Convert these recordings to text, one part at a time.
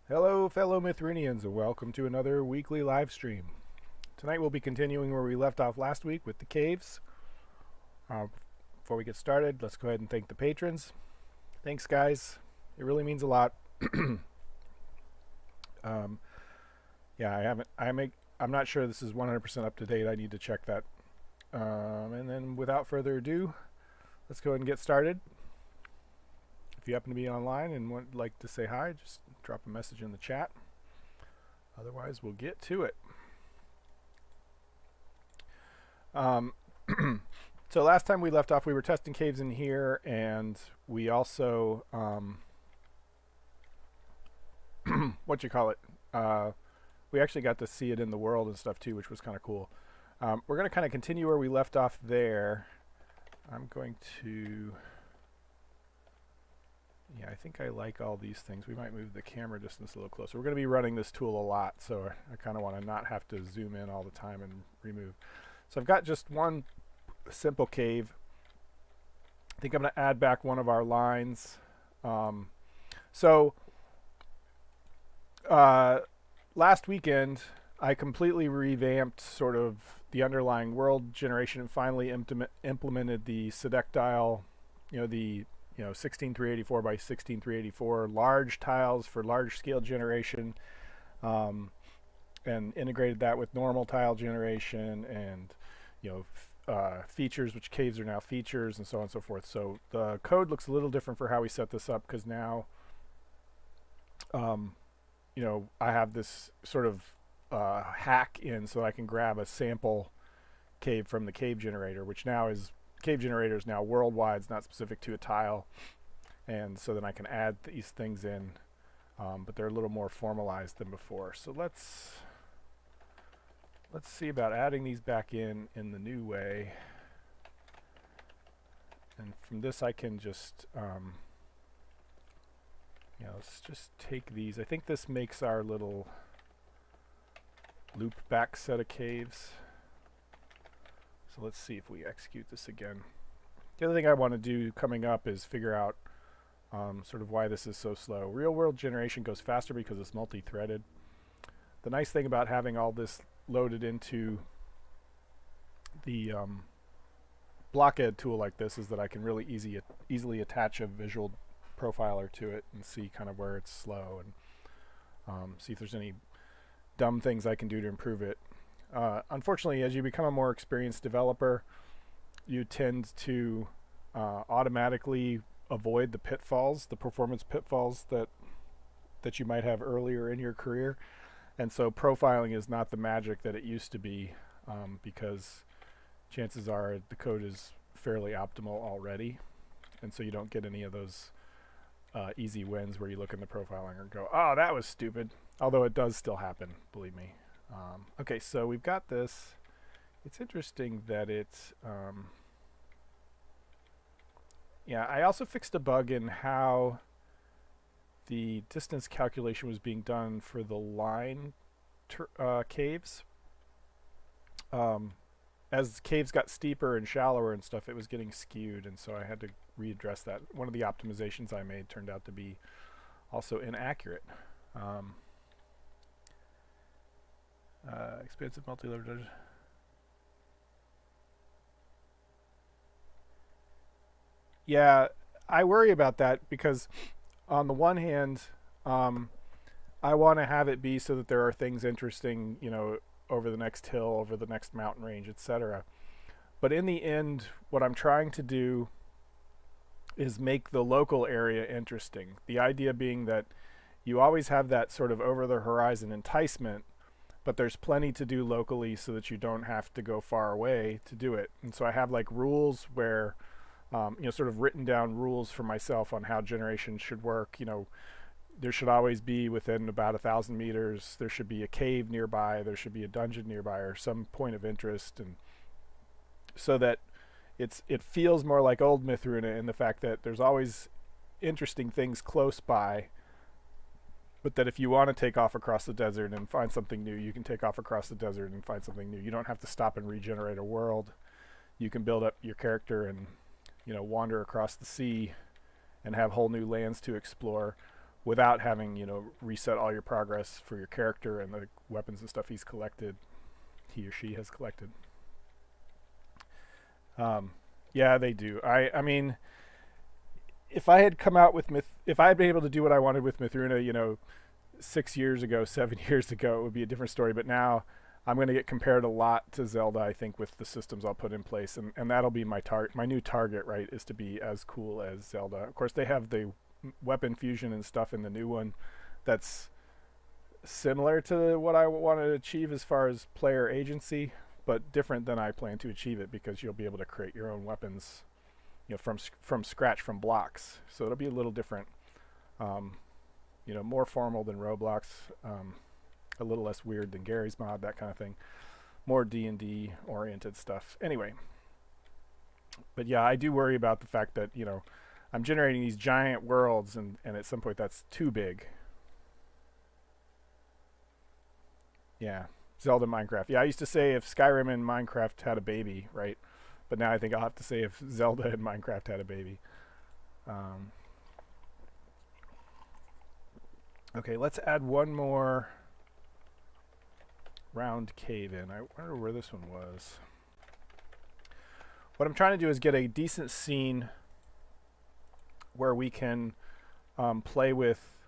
Hello, fellow Mythrunians, and welcome to another weekly live stream. Tonight we'll be continuing where we left off last week with the caves. Before we get started, let's go ahead and thank the patrons. Thanks, guys. It really means a lot. um, yeah, I haven't. I'm not sure this is 100% up to date. I need to check that. And then, without further ado, let's go ahead and get started. If you happen to be online and would like to say hi, just drop a message in the chat. Otherwise, we'll get to it. So last time we left off, we were testing caves in here, and we also, we actually got to see it in the world and stuff too, which was kind of cool. We're going to kind of continue where we left off there. I'm going to... Yeah, I think I like all these things. We might move the camera distance a little closer. We're going to be running this tool a lot, so I kind of want to not have to zoom in all the time and remove. So I've got just one simple cave. I think I'm going to add back one of our lines. Last weekend, I completely revamped sort of the underlying world generation and finally implemented the sedectile, the 16384 by 16384 large tiles for large scale generation, and integrated that with normal tile generation and features, which caves are now features, and so on and so forth. So the code looks a little different for how we set this up, because now I have this sort of hack in, so I can grab a sample cave from the cave generator, which now is cave generator is now worldwide. It's not specific to a tile, and so then I can add these things in, but they're a little more formalized than before. So let's see about adding these back in the new way. And from this I can just let's just take these. I think this makes our little loop back set of caves. So let's see if we execute this again. The other thing I want to do coming up is figure out sort of why this is so slow. Real world generation goes faster because it's multi-threaded. The nice thing about having all this loaded into the blockhead tool like this is that I can really easily attach a visual profiler to it and see kind of where it's slow, and see if there's any dumb things I can do to improve it. Unfortunately, as you become a more experienced developer, you tend to automatically avoid the pitfalls, the performance pitfalls that you might have earlier in your career. And so profiling is not the magic that it used to be, because chances are the code is fairly optimal already. And so you don't get any of those easy wins where you look in the profiling and go, oh, that was stupid. Although it does still happen, believe me. Okay, so we've got this. It's interesting that it's... I also fixed a bug in how the distance calculation was being done for the line caves. As caves got steeper and shallower and stuff, it was getting skewed, and so I had to readdress that. One of the optimizations I made turned out to be also inaccurate. Expansive multi-level. Yeah, I worry about that because on the one hand, I want to have it be so that there are things interesting, over the next hill, over the next mountain range, etc. But in the end, what I'm trying to do is make the local area interesting. The idea being that you always have that sort of over the horizon enticement, but there's plenty to do locally so that you don't have to go far away to do it. And so I have like rules where, sort of written down rules for myself on how generation should work. There should always be within about 1,000 meters, there should be a cave nearby, there should be a dungeon nearby, or some point of interest, and so that it feels more like old Mythruna in the fact that there's always interesting things close by, but that if you want to take off across the desert and find something new, you can take off across the desert and find something new. You don't have to stop and regenerate a world. You can build up your character and wander across the sea and have whole new lands to explore without having, you know, reset all your progress for your character and the weapons and stuff he's collected, he or she has collected. Yeah, they do. I mean, if I had come out with if I had been able to do what I wanted with Mythruna, you know, 6 years ago, 7 years ago, it would be a different story. But now I'm going to get compared a lot to Zelda, I think, with the systems I'll put in place, and that'll be my new target, right, is to be as cool as Zelda. Of course, they have the weapon fusion and stuff in the new one that's similar to what I want to achieve as far as player agency, but different than I plan to achieve it, because you'll be able to create your own weapons, you know, from scratch, from blocks. So it'll be a little different, you know, more formal than Roblox, a little less weird than Gary's mod, that kind of thing. More D&D oriented stuff. Anyway, but yeah, I do worry about the fact that, you know, I'm generating these giant worlds, and at some point that's too big. Yeah, Zelda, Minecraft. Yeah, I used to say if Skyrim and Minecraft had a baby, right? But now I think I'll have to say if Zelda and Minecraft had a baby. Okay, let's add one more round cave in. I wonder where this one was. What I'm trying to do is get a decent scene where we can play with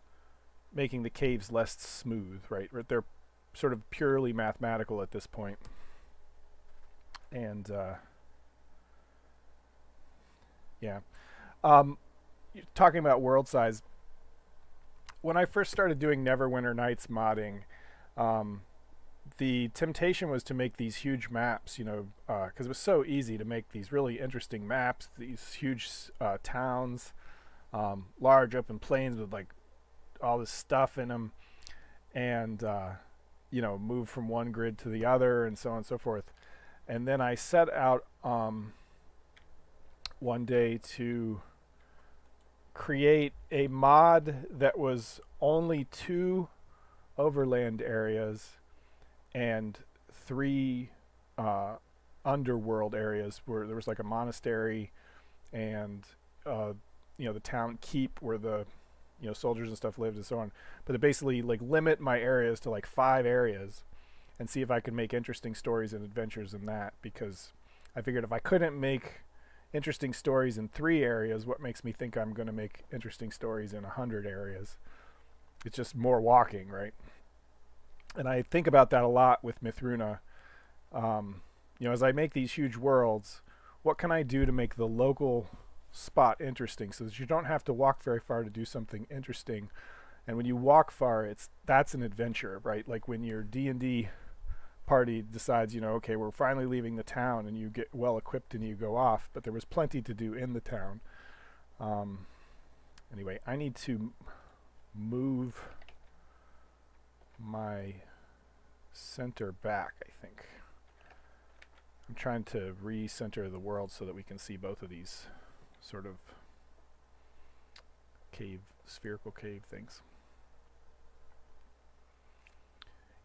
making the caves less smooth, right? They're sort of purely mathematical at this point. And yeah. Talking about world size, when I first started doing Neverwinter Nights modding, the temptation was to make these huge maps, you know, because it was so easy to make these really interesting maps, these huge towns, large open plains with like all this stuff in them, and you know, move from one grid to the other and so on and so forth. And then I set out one day to create a mod that was only 2 overland areas and 3 underworld areas, where there was like a monastery and you know, the town keep where the, you know, soldiers and stuff lived and so on. But to basically like limit my areas to like 5 areas and see if I could make interesting stories and adventures in that, because I figured if I couldn't make interesting stories in 3 areas, what makes me think I'm going to make interesting stories in 100 areas? It's just more walking, right? And I think about that a lot with Mythruna. You know, as I make these huge worlds, what can I do to make the local spot interesting, so that you don't have to walk very far to do something interesting? And when you walk far, that's an adventure, right? Like when your D&D party decides, you know, okay, we're finally leaving the town, and you get well equipped and you go off, but there was plenty to do in the town. Anyway, I need to move my center back, I think. I'm trying to recenter the world so that we can see both of these sort of spherical cave things.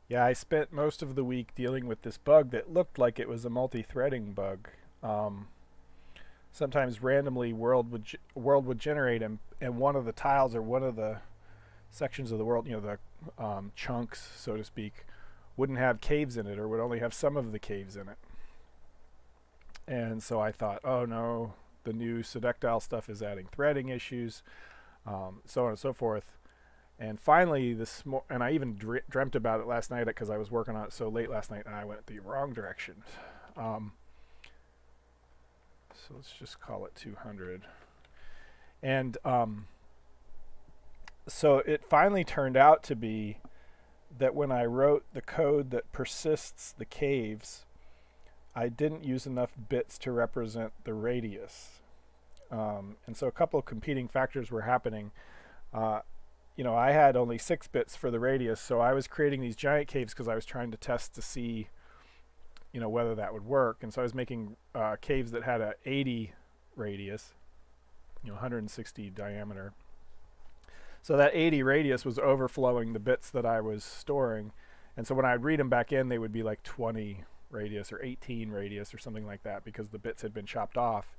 Yeah, I spent most of the week dealing with this bug that looked like it was a multi-threading bug. Sometimes randomly world would generate, and one of the tiles or one of the sections of the world, you know, the chunks, so to speak, wouldn't have caves in it, or would only have some of the caves in it. And so I thought, oh no, the new Sedectile stuff is adding threading issues, so on and so forth. And finally, and I even dreamt about it last night, because I was working on it so late last night and I went the wrong direction. So let's just call it 200. And so it finally turned out to be that when I wrote the code that persists the caves, I didn't use enough bits to represent the radius. And so a couple of competing factors were happening. You know, I had only 6 bits for the radius, so I was creating these giant caves because I was trying to test to see, you know, whether that would work. And so I was making caves that had a 80 radius, you know, 160 diameter. So that 80 radius was overflowing the bits that I was storing. And so when I'd read them back in, they would be like 20 radius or 18 radius or something like that, because the bits had been chopped off.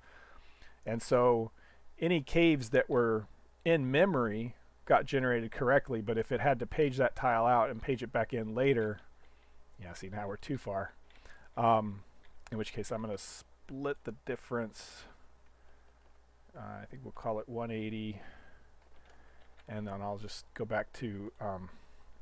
And so any caves that were in memory got generated correctly, but if it had to page that tile out and page it back in later, yeah, see, now we're too far. In which case I'm going to split the difference. I think we'll call it 180, and then I'll just go back to,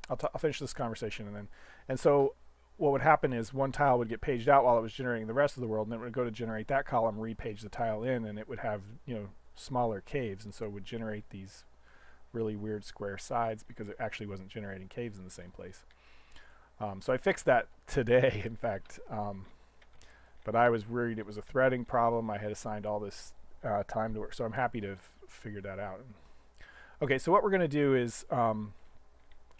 I'll finish this conversation, and so what would happen is one tile would get paged out while it was generating the rest of the world, and then it would go to generate that column, repage the tile in, and it would have, you know, smaller caves, and so it would generate these really weird square sides because it actually wasn't generating caves in the same place. So I fixed that today, in fact, but I was worried it was a threading problem. I had assigned all this time to work, so I'm happy to have figured that out. Okay, so what we're going to do is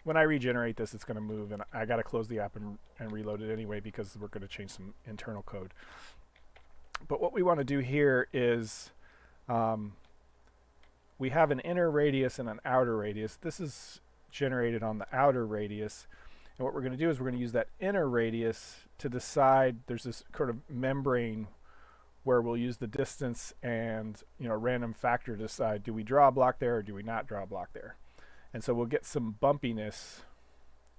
when I regenerate this, it's going to move, and I got to close the app and reload it anyway because we're going to change some internal code. But what we want to do here is we have an inner radius and an outer radius. This is generated on the outer radius. And what we're going to do is we're going to use that inner radius to decide. There's this kind of membrane where we'll use the distance and, you know, a random factor to decide, do we draw a block there or do we not draw a block there? And so we'll get some bumpiness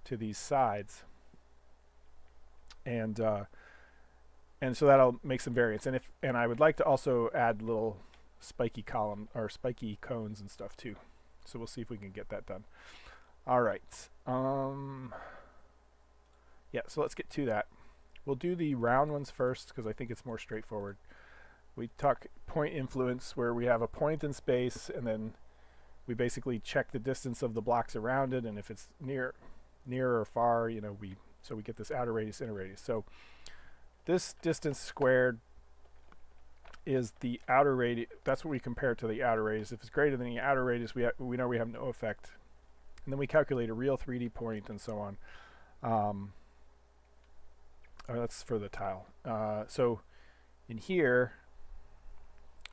to these sides. And so that'll make some variance. And I would like to also add little spiky column or spiky cones and stuff too. So we'll see if we can get that done. All right. Yeah, so let's get to that. We'll do the round ones first because I think it's more straightforward. We talk point influence where we have a point in space and then we basically check the distance of the blocks around it, and if it's near or far, you know, we get this outer radius, inner radius. So this distance squared is the outer radius. That's what we compare to the outer radius. If it's greater than the outer radius, we know we have no effect. And then we calculate a real 3D point and so on. That's for the tile. So in here,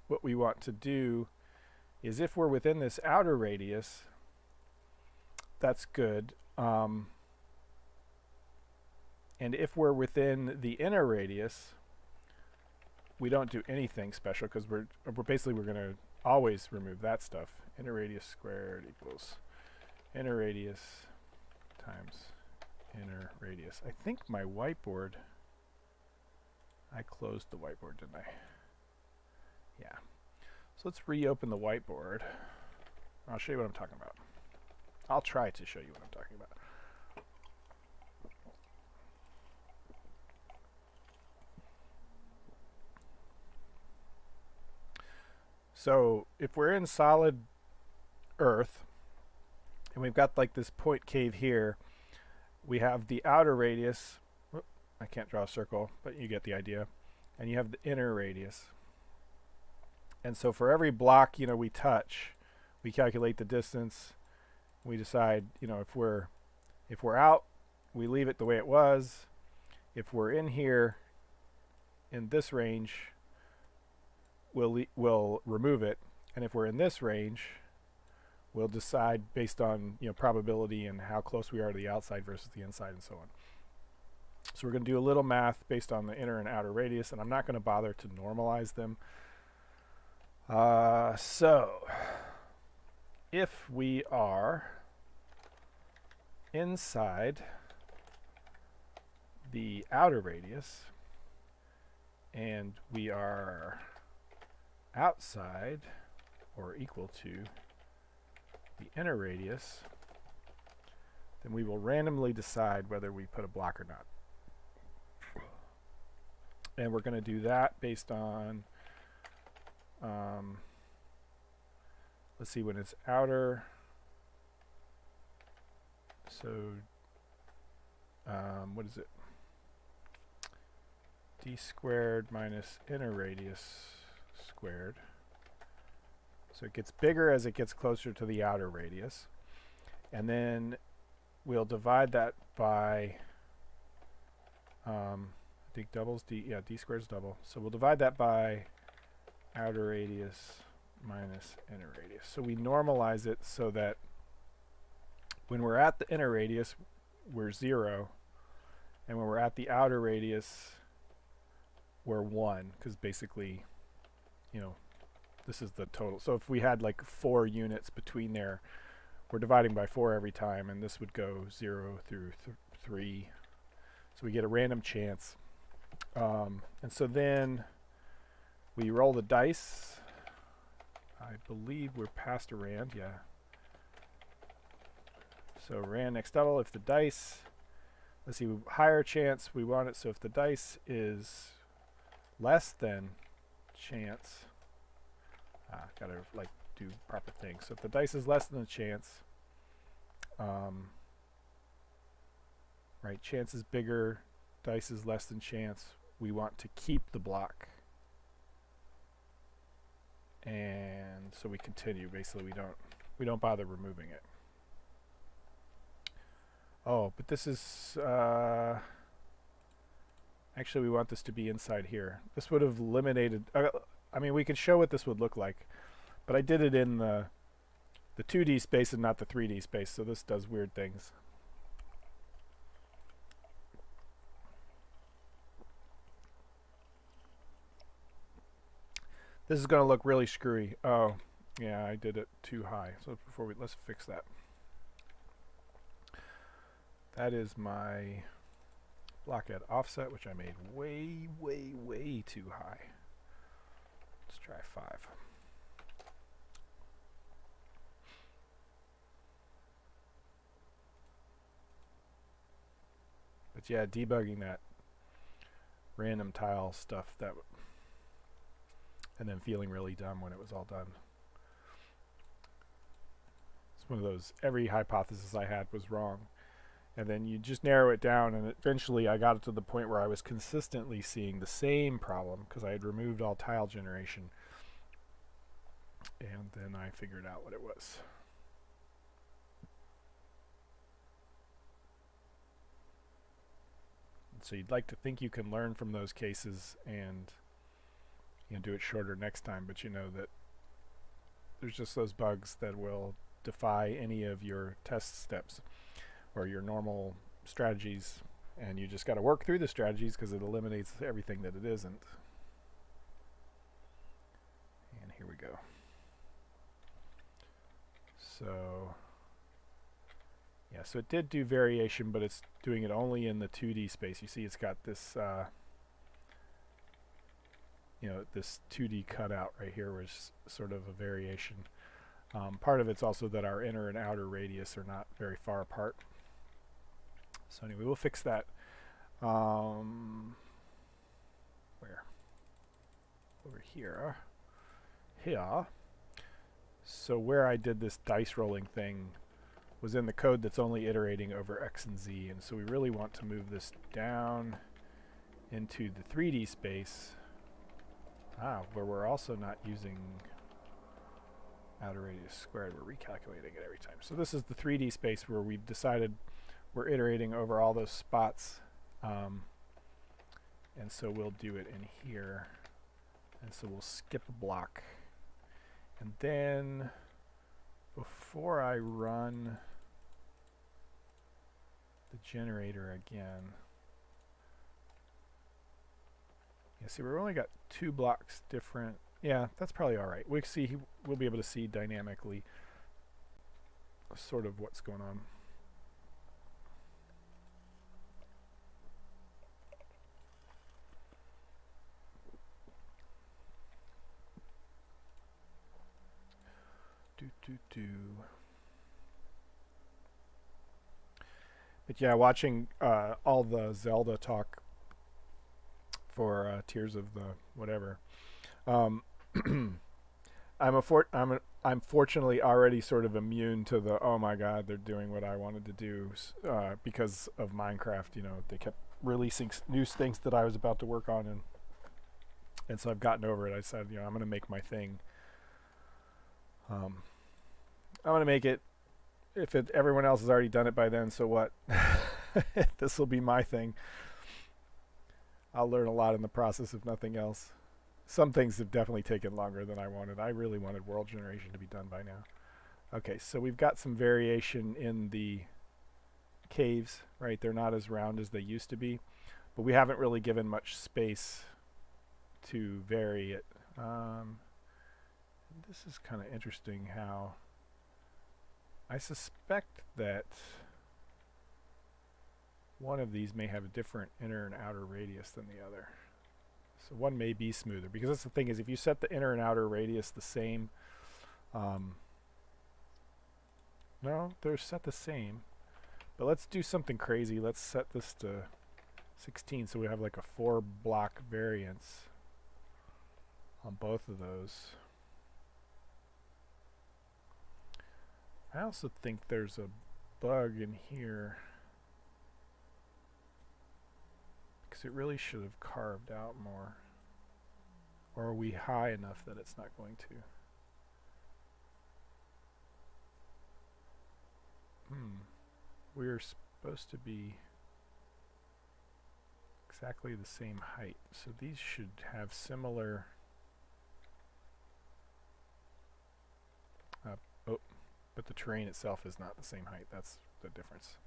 what we want to do is if we're within this outer radius, that's good. And if we're within the inner radius, we don't do anything special because we're going to always remove that stuff. Inner radius squared equals inner radius times inner radius. I think my whiteboard, I closed the whiteboard, didn't I? Yeah. So let's reopen the whiteboard. I'll show you what I'm talking about. I'll try to show you what I'm talking about. So if we're in solid Earth, and we've got like this point cave here, we have the outer radius. Whoop, I can't draw a circle, but you get the idea. And you have the inner radius. And so for every block, you know, we touch, we calculate the distance. We decide, you know, if we're out, we leave it the way it was. If we're in here, in this range, we'll remove it. And if we're in this range, we'll decide based on, you know, probability and how close we are to the outside versus the inside and so on. So we're going to do a little math based on the inner and outer radius, and I'm not going to bother to normalize them. So if we are inside the outer radius and we are outside or equal to the inner radius, then we will randomly decide whether we put a block or not. And we're going to do that based on, let's see, when it's outer, so what is it? D squared minus inner radius squared. So it gets bigger as it gets closer to the outer radius. And then we'll divide that by, I think doubles, D squared is double. So we'll divide that by outer radius minus inner radius. So we normalize it so that when we're at the inner radius, we're 0. And when we're at the outer radius, we're 1. Because basically, you know, this is the total. So if we had like 4 units between there, we're dividing by 4 every time, and this would go 0 through 3. So we get a random chance. And so then we roll the dice. I believe we're past a rand, yeah. So rand next double. If the dice, let's see, higher chance, we want it. So if the dice is less than chance, gotta like do proper things. So if the dice is less than the chance, right, chance is bigger, dice is less than chance, we want to keep the block. And so we continue. Basically, we don't bother removing it. Oh, but this is actually, we want this to be inside here. This would have eliminated, I mean, we could show what this would look like, but I did it in the 2D space and not the 3D space, so this does weird things. This is going to look really screwy. Oh, yeah, I did it too high. So let's fix that. That is my blockhead offset, which I made way, way, way too high. Let's try 5. But yeah, debugging that random tile stuff, and then feeling really dumb when it was all done. It's one of those, every hypothesis I had was wrong. And then you just narrow it down, and eventually I got it to the point where I was consistently seeing the same problem because I had removed all tile generation. And then I figured out what it was. And so you'd like to think you can learn from those cases and do it shorter next time, but you know that there's just those bugs that will defy any of your test steps or your normal strategies, and you just got to work through the strategies because it eliminates everything that it isn't. And here we go. So yeah, so it did do variation, but it's doing it only in the 2D space. You see it's got this this 2D cutout right here was sort of a variation. Part of it's also that our inner and outer radius are not very far apart. So anyway, we'll fix that. Where? Over here. Here. So where I did this dice rolling thing was in the code that's only iterating over X and Z. And so we really want to move this down into the 3D space. Where we're also not using outer radius squared. We're recalculating it every time. So this is the 3D space where we've decided we're iterating over all those spots. And so we'll do it in here. And so we'll skip a block. And then before I run the generator again, yeah, see, we've only got 2 blocks different. Yeah, that's probably all right. We'll be able to see dynamically sort of what's going on. But yeah, watching all the Zelda talk for Tears of the whatever. I'm fortunately already sort of immune to the, oh my god, they're doing what I wanted to do because of Minecraft. They kept releasing new things that I was about to work on, and so I've gotten over it. I said, I'm going to make my thing. I'm going to make it. If everyone else has already done it by then, so what? This will be my thing. I'll learn a lot in the process, if nothing else. Some things have definitely taken longer than I wanted. I really wanted world generation to be done by now. Okay, so we've got some variation in the caves, right? They're not as round as they used to be, but we haven't really given much space to vary it. This is kind of interesting how I suspect that one of these may have a different inner and outer radius than the other. So one may be smoother, because that's the thing, is if you set the inner and outer radius the same, no, they're set the same. But let's do something crazy. Let's set this to 16 so we have like a 4 block variance on both of those. I also think there's a bug in here, because it really should have carved out more. Or are we high enough that it's not going to? We're supposed to be exactly the same height, so these should have similar. Oh, but the terrain itself is not the same height. That's the difference.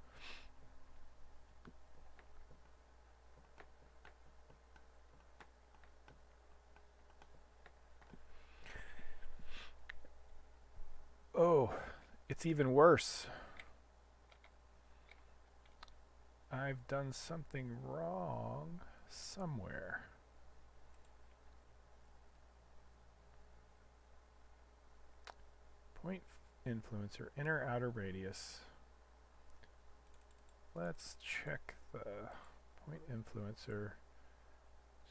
Oh, it's even worse. I've done something wrong somewhere. Point influencer, inner outer radius. Let's check the point influencer.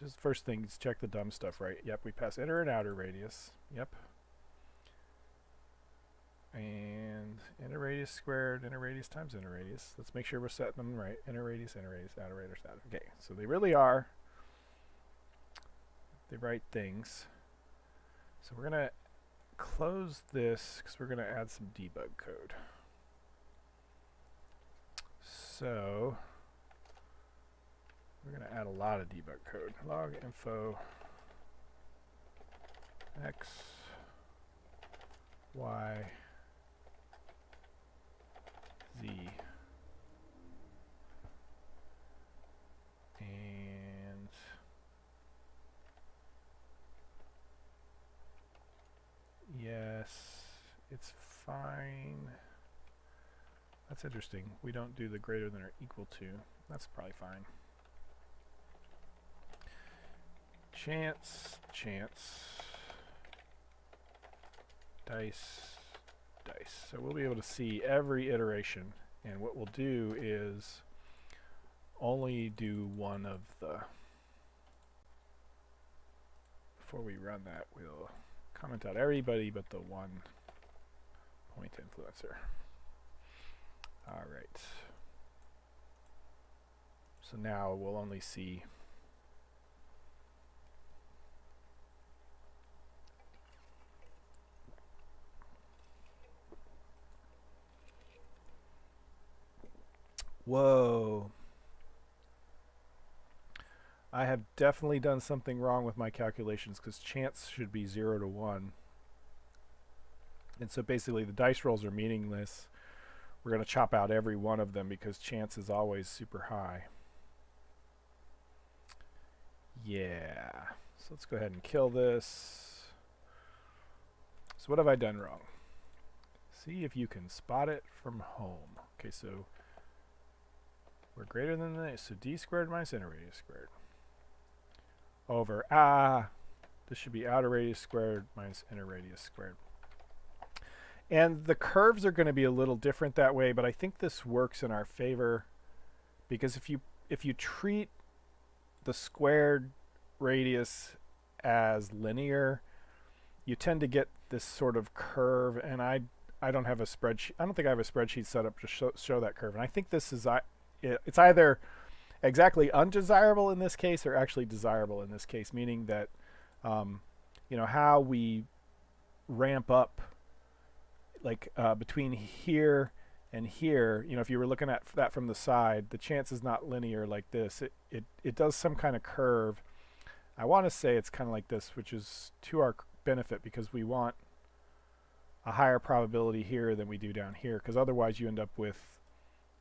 Just first thing is check the dumb stuff, right? Yep, we pass inner and outer radius. Yep. And inner radius squared, inner radius times inner radius. Let's make sure we're setting them right. Inner radius, outer radius, outer. Okay, so they really are the right things. So we're going to close this because we're going to add some debug code. So we're going to add a lot of debug code. Log info x, y, z, and yes, it's fine. That's interesting. We don't do the greater than or equal to. That's probably fine. Chance, dice, dice. So we'll be able to see every iteration, and what we'll do is only do one of the. Before we run that, we'll comment out everybody but the one point influencer. All right. So now we'll only see whoa. I have definitely done something wrong with my calculations, because chance should be 0 to 1. And so basically the dice rolls are meaningless. We're going to chop out every one of them because chance is always super high. Yeah. So let's go ahead and kill this. So what have I done wrong? See if you can spot it from home. Okay, so we're greater than this. So d squared minus inner radius squared. Over, this should be outer radius squared minus inner radius squared. And the curves are going to be a little different that way, but I think this works in our favor, because if you treat the squared radius as linear, you tend to get this sort of curve, and I don't have a spreadsheet. I don't think I have a spreadsheet set up to show that curve. And I think this is it's either exactly undesirable in this case or actually desirable in this case, meaning that you know, how we ramp up like between here and here, you know, if you were looking at that from the side, the chance is not linear like this. It does some kind of curve. I want to say it's kind of like this, which is to our benefit, because we want a higher probability here than we do down here, because otherwise you end up with,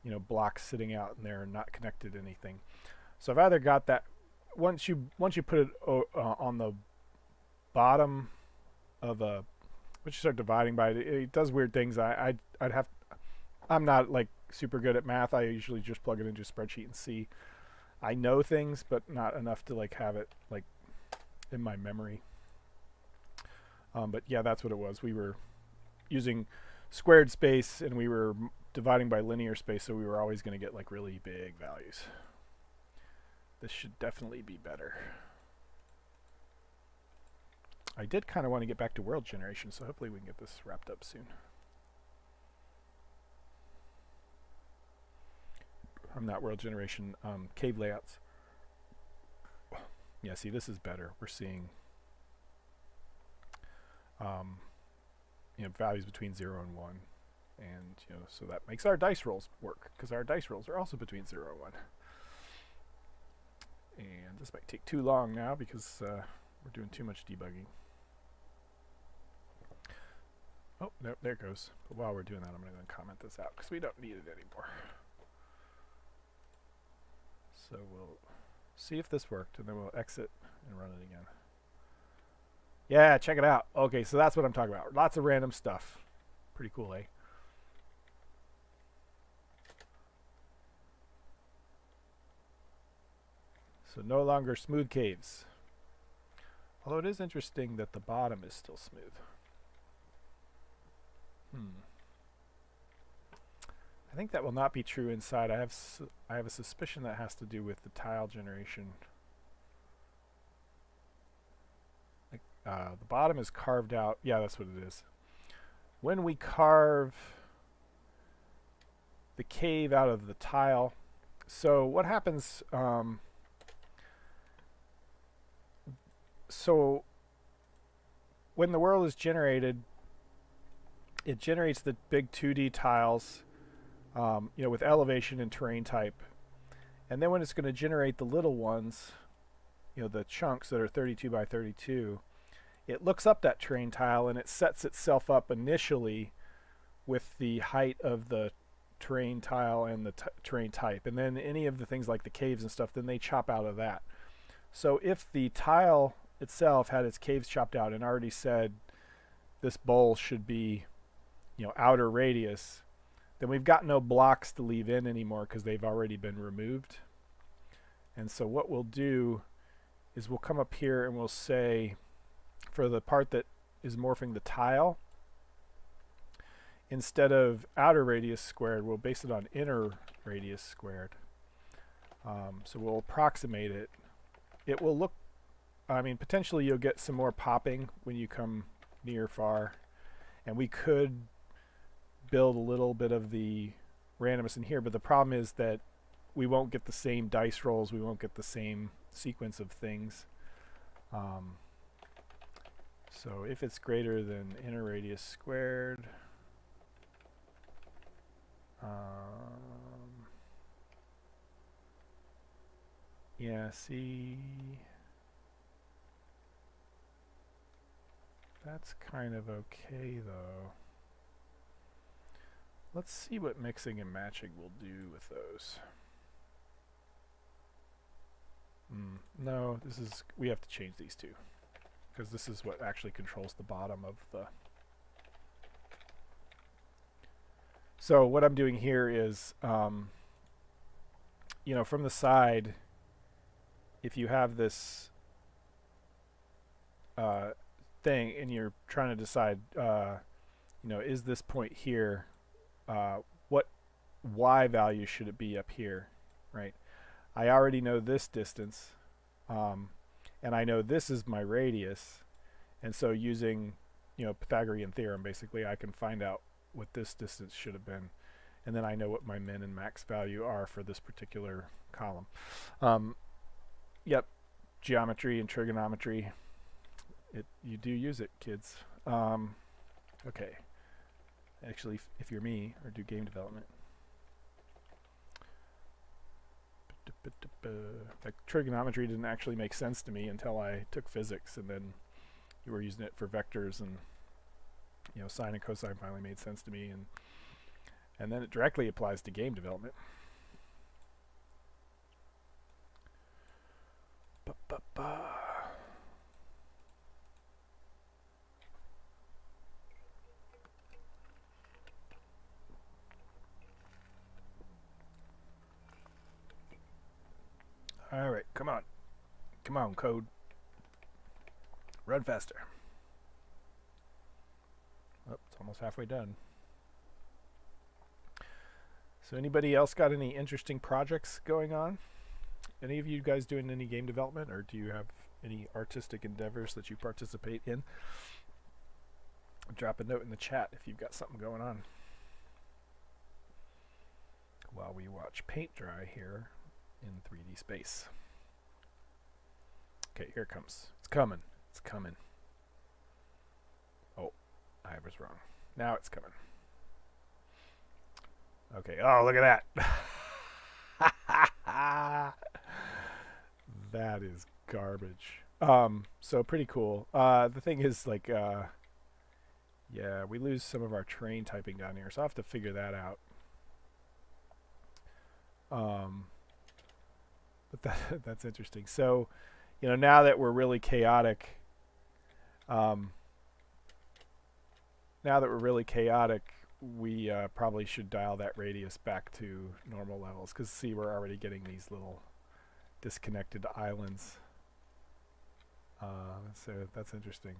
you know, blocks sitting out in there and not connected to anything. So I've either got that once you put it on the bottom of a, once you start dividing by it, it does weird things. I'd have I'm not like super good at math. I usually just plug it into a spreadsheet and see. I know things, but not enough to like have it like in my memory. But yeah, that's what it was. We were using squared space and we were dividing by linear space, so we were always going to get like really big values. This should definitely be better. I did kind of want to get back to world generation, so hopefully we can get this wrapped up soon. I'm not world generation, cave layouts. Yeah, see, this is better. We're seeing values between 0 and 1. And, so that makes our dice rolls work, because our dice rolls are also between 0 and 1. And this might take too long now, because we're doing too much debugging. Oh, no, there it goes. But while we're doing that, I'm going to comment this out, because we don't need it anymore. So we'll see if this worked, and then we'll exit and run it again. Yeah, check it out. Okay, so that's what I'm talking about. Lots of random stuff. Pretty cool, eh? So no longer smooth caves. Although it is interesting that the bottom is still smooth. I think that will not be true inside. I have a suspicion that has to do with the tile generation. Like, the bottom is carved out. Yeah, that's what it is. When we carve the cave out of the tile, so what happens? So when the world is generated, it generates the big 2D tiles, with elevation and terrain type. And then when it's going to generate the little ones, the chunks that are 32 by 32, it looks up that terrain tile and it sets itself up initially with the height of the terrain tile and the terrain type. And then any of the things like the caves and stuff, then they chop out of that. So if the tile itself had its caves chopped out and already said this bowl should be outer radius, then we've got no blocks to leave in anymore because they've already been removed. And so what we'll do is we'll come up here and we'll say, for the part that is morphing the tile, instead of outer radius squared, we'll base it on inner radius squared. So we'll approximate it. It will look, potentially you'll get some more popping when you come near far. And we could build a little bit of the randomness in here, but the problem is that we won't get the same dice rolls, we won't get the same sequence of things. So if it's greater than inner radius squared, yeah, see, that's kind of okay though. Let's see what mixing and matching will do with those. No, we have to change these two, because this is what actually controls the bottom of the... So what I'm doing here is, from the side, if you have this thing and you're trying to decide, is this point here, what y value should it be up here, right? I already know this distance, and I know this is my radius, and so using Pythagorean theorem, basically I can find out what this distance should have been, and then I know what my min and max value are for this particular column. Yep, geometry and trigonometry, you do use it, kids. Okay, actually, if you're me, or do game development. Like, trigonometry didn't actually make sense to me until I took physics, and then you were using it for vectors, and sine and cosine finally made sense to me, and then it directly applies to game development. Come on. Come on, code. Run faster. Oh, it's almost halfway done. So anybody else got any interesting projects going on? Any of you guys doing any game development, or do you have any artistic endeavors that you participate in? Drop a note in the chat if you've got something going on. While we watch paint dry here in 3D space. Okay, here it comes. It's coming. It's coming. Oh, I was wrong. Now it's coming. Okay, oh, look at that. That is garbage. So pretty cool. The thing is, like, yeah, we lose some of our terrain typing down here, so I'll have to figure that out. But that's interesting. So, you know, now that we're really chaotic, we probably should dial that radius back to normal levels, because see, we're already getting these little disconnected islands. So that's interesting.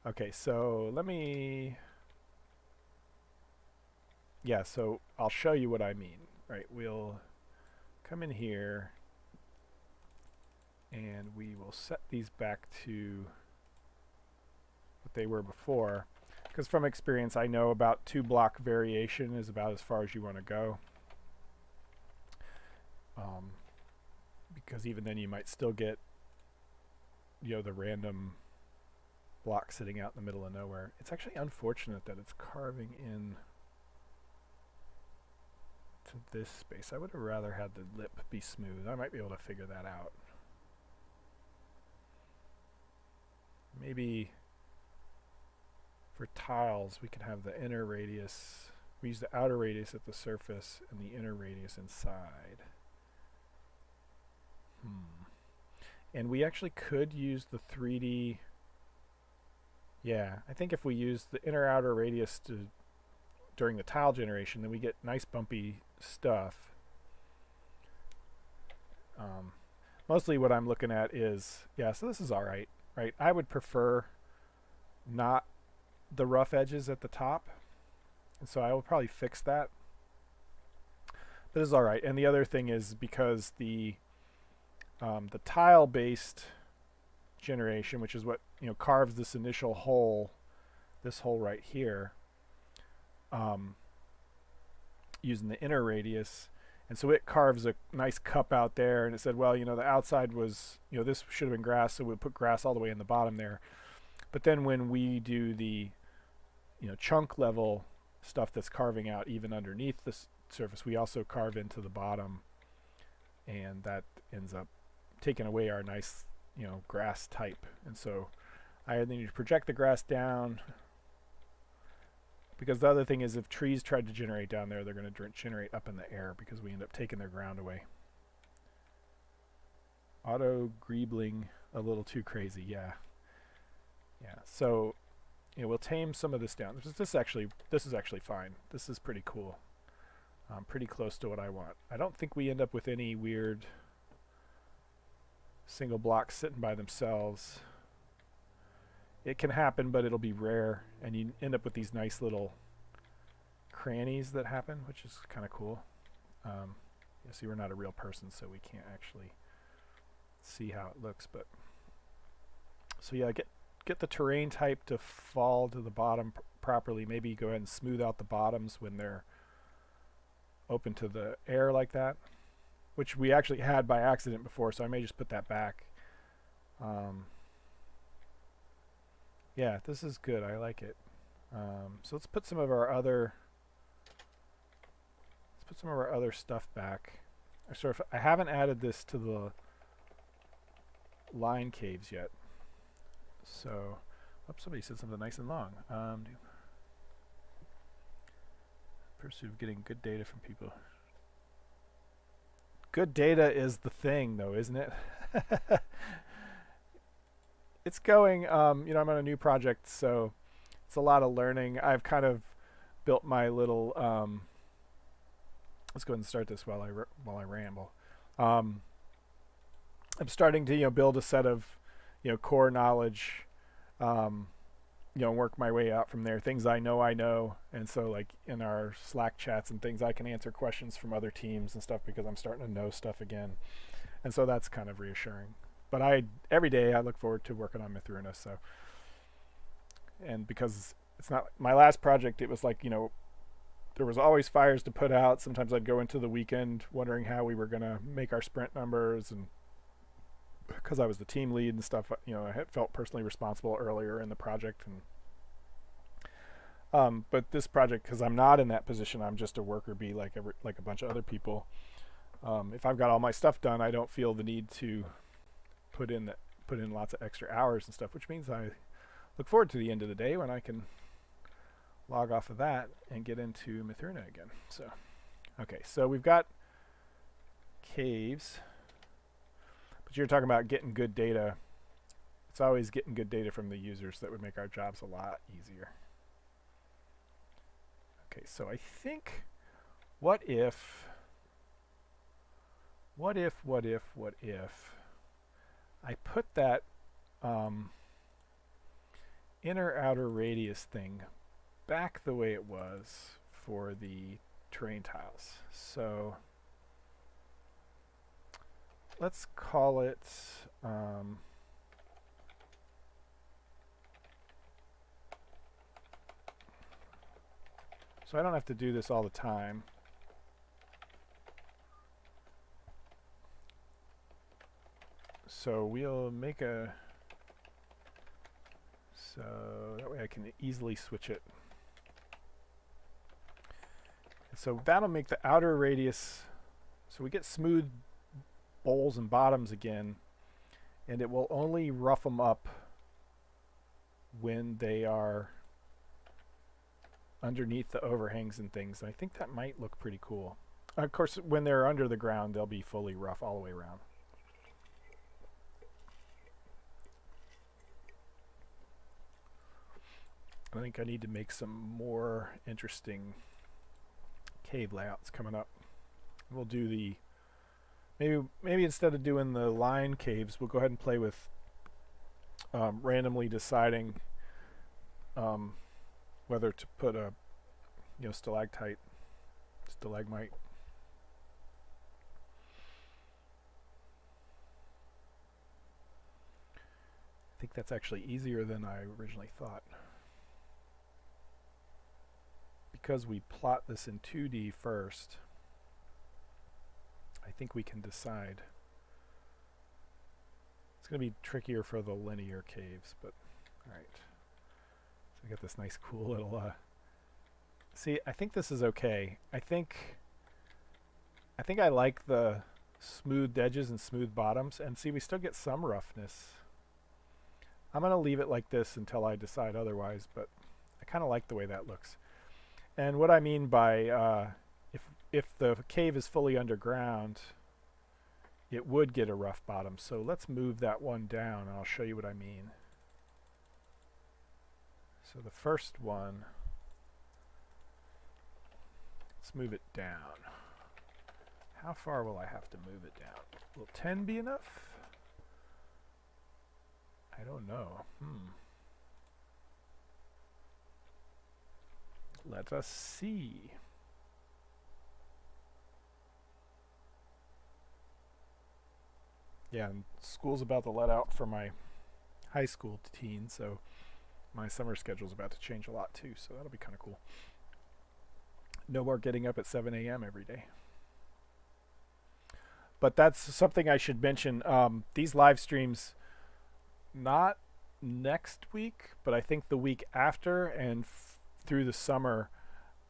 Okay, so let me... Yeah, so I'll show you what I mean. Right, we'll come in here and we will set these back to what they were before, because from experience I know about 2-block variation is about as far as you want to go, because even then you might still get, you know, the random block sitting out in the middle of nowhere. It's actually unfortunate that it's carving in to this space. I would have rather had the lip be smooth. I might be able to figure that out. Maybe for tiles we can have the inner radius, we use the outer radius at the surface and the inner radius inside. And we actually could use the 3D. Yeah, I think if we use the inner outer radius during the tile generation, then we get nice bumpy stuff. Mostly what I'm looking at is, yeah, so this is alright, right? I would prefer not the rough edges at the top, and so I will probably fix that. But this is alright. And the other thing is, because the tile-based generation, which is what, you know, carves this initial hole, this hole right here, using the inner radius, and so it carves a nice cup out there, and it said, well, you know, the outside was, you know, this should have been grass, so we'll put grass all the way in the bottom there. But then when we do the, you know, chunk level stuff that's carving out even underneath the surface, we also carve into the bottom, and that ends up taking away our nice, you know, grass type. And so I need to project the grass down, because the other thing is, if trees tried to generate down there, they're going to generate up in the air, because we end up taking their ground away. Auto greebling a little too crazy. Yeah, so, you know, we'll tame some of this down. This is actually fine. This is pretty cool. Pretty close to what I want. I don't think we end up with any weird single blocks sitting by themselves. It can happen, but it'll be rare, and you end up with these nice little crannies that happen, which is kind of cool. You see, we're not a real person, so we can't actually see how it looks. But so yeah, get the terrain type to fall to the bottom properly. Maybe go ahead and smooth out the bottoms when they're open to the air like that, which we actually had by accident before, so I may just put that back. Yeah, this is good. I like it. So let's put some of our other stuff back. I haven't added this to the line caves yet. So, oops, somebody said something nice and long. Pursuit of getting good data from people. Good data is the thing, though, isn't it? It's going, you know, I'm on a new project, so it's a lot of learning. I've kind of built my little, let's go ahead and start this while I ramble. I'm starting to build a set of core knowledge, um, work my way out from there. Things I know, and so like in our Slack chats and things, I can answer questions from other teams and stuff because I'm starting to know stuff again, and so that's kind of reassuring. But every day I look forward to working on Mythruna. So, and because it's not my last project, it was like there was always fires to put out. Sometimes I'd go into the weekend wondering how we were gonna make our sprint numbers, and because I was the team lead and stuff, I had felt personally responsible earlier in the project. And but this project, because I'm not in that position, I'm just a worker bee like a bunch of other people. If I've got all my stuff done, I don't feel the need to put in lots of extra hours and stuff, which means I look forward to the end of the day when I can log off of that and get into Mythruna again. So, okay, so we've got caves, but you're talking about getting good data. It's always getting good data from the users that would make our jobs a lot easier. Okay, so I think, what if I put that inner outer radius thing back the way it was for the terrain tiles. So let's call it so I don't have to do this all the time. So we'll make so that way I can easily switch it. So that'll make the outer radius, so we get smooth bowls and bottoms again, and it will only rough them up when they are underneath the overhangs and things. And I think that might look pretty cool. Of course, when they're under the ground, they'll be fully rough all the way around. I think I need to make some more interesting cave layouts coming up. We'll do the maybe instead of doing the line caves, we'll go ahead and play with randomly deciding whether to put a stalagmite. I think that's actually easier than I originally thought. Because we plot this in 2D first, I think we can decide. It's going to be trickier for the linear caves, but alright. So we got this nice cool little see, I think this is okay. I think I like the smooth edges and smooth bottoms, and see, we still get some roughness. I'm going to leave it like this until I decide otherwise, but I kind of like the way that looks. And what I mean by if the cave is fully underground, it would get a rough bottom. So let's move that one down, and I'll show you what I mean. So the first one, let's move it down. How far will I have to move it down? Will 10 be enough? I don't know. Let us see. Yeah, and school's about to let out for my high school teens, so my summer schedule's about to change a lot too, so that'll be kind of cool. No more getting up at 7 a.m. every day. But that's something I should mention. These live streams, not next week, but I think the week after and through the summer,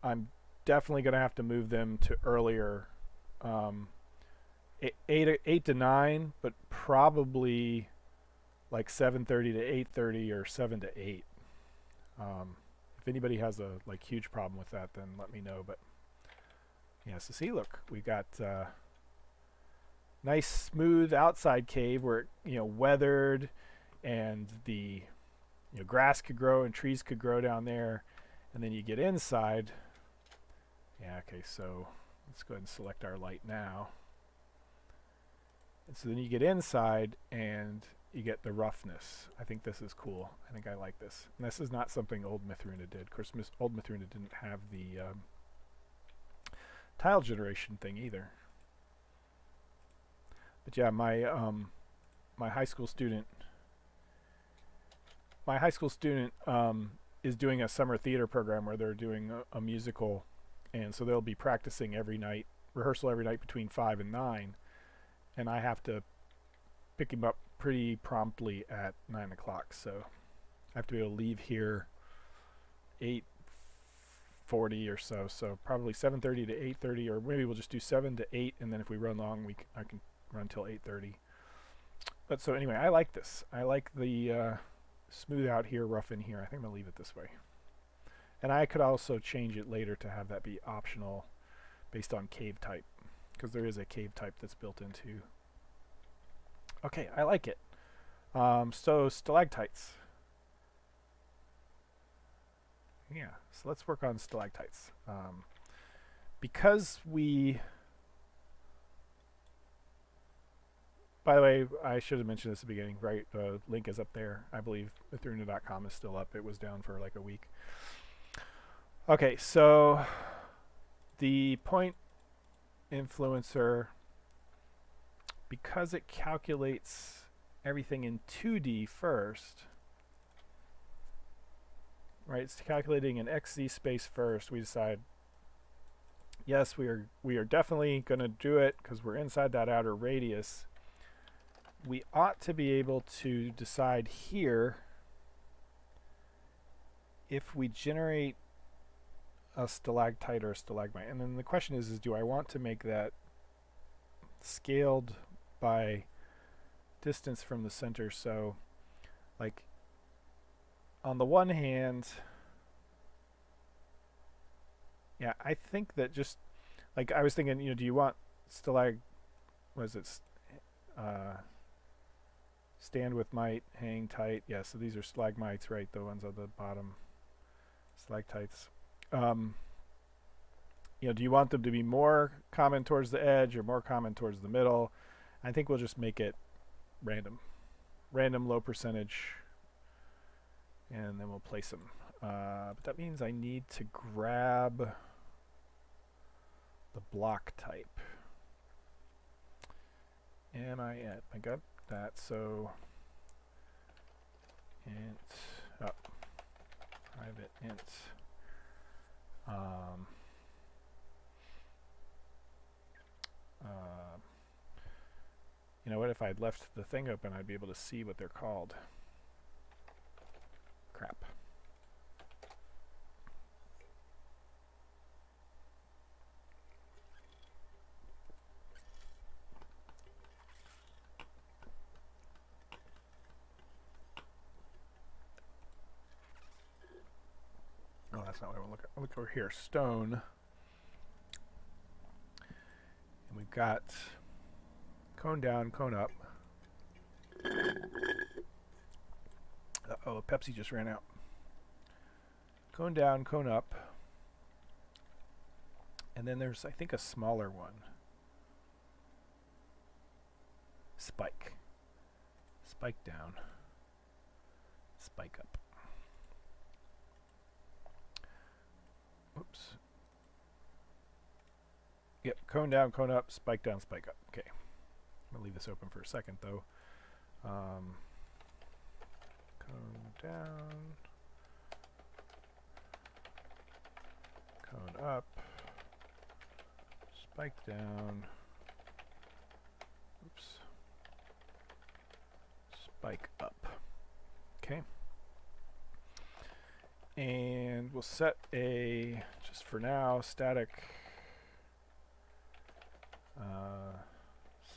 I'm definitely going to have to move them to earlier, 8 to 9, but probably like 7:30 to 8:30 or 7 to 8. If anybody has a huge problem with that, then let me know. But yeah, so see, look, we got nice smooth outside cave where weathered, and the grass could grow and trees could grow down there. And then you get inside. Yeah, okay, so let's go ahead and select our light now. And so then you get inside and you get the roughness. I think this is cool. I think I like this. And this is not something old Mythruna did. Of course, old Mythruna didn't have the tile generation thing either. But yeah, my high school student is doing a summer theater program where they're doing a musical, and so they'll be practicing every night, rehearsal every night between 5 and 9, and I have to pick him up pretty promptly at 9 o'clock, so I have to be able to leave here 8:40 or so probably 7:30 to 8:30, or maybe we'll just do 7 to 8, and then if we run long, I can run till 8:30. But so anyway, I like this. I like the smooth out here, rough in here. I think I'm gonna leave it this way. And I could also change it later to have that be optional based on cave type, because there is a cave type that's built into. Okay, I like it. So stalactites. Yeah, so let's work on stalactites. Because we... By the way, I should have mentioned this at the beginning, right? The link is up there. I believe Mythruna.com is still up. It was down for like a week. Okay, so the point influencer, because it calculates everything in 2D first, right? It's calculating an XZ space first. We decide, yes, we are definitely going to do it because we're inside that outer radius. We ought to be able to decide here if we generate a stalactite or a stalagmite. And then the question is do I want to make that scaled by distance from the center? So, like, on the one hand, yeah, I think that just, like, I was thinking, do you want stand with might, hang tight. Yeah, so these are stalagmites, right? The ones on the bottom, stalactites. Do you want them to be more common towards the edge or more common towards the middle? I think we'll just make it random. Random, low percentage. And then we'll place them. But that means I need to grab the block type. And I got that, so int private int you know what, if I'd left the thing open I'd be able to see what they're called. Crap. Oh, that's not what I want to look at. Look over here, stone. And we've got cone down, cone up. Uh-oh, Pepsi just ran out. Cone down, cone up. And then there's, I think, a smaller one. Spike. Spike down. Spike up. Oops. Yep, cone down, cone up, spike down, spike up. Okay. I'm going to leave this open for a second, though. Cone down. Cone up. Spike down. Oops. Spike up. Okay. And we'll set a, just for now, static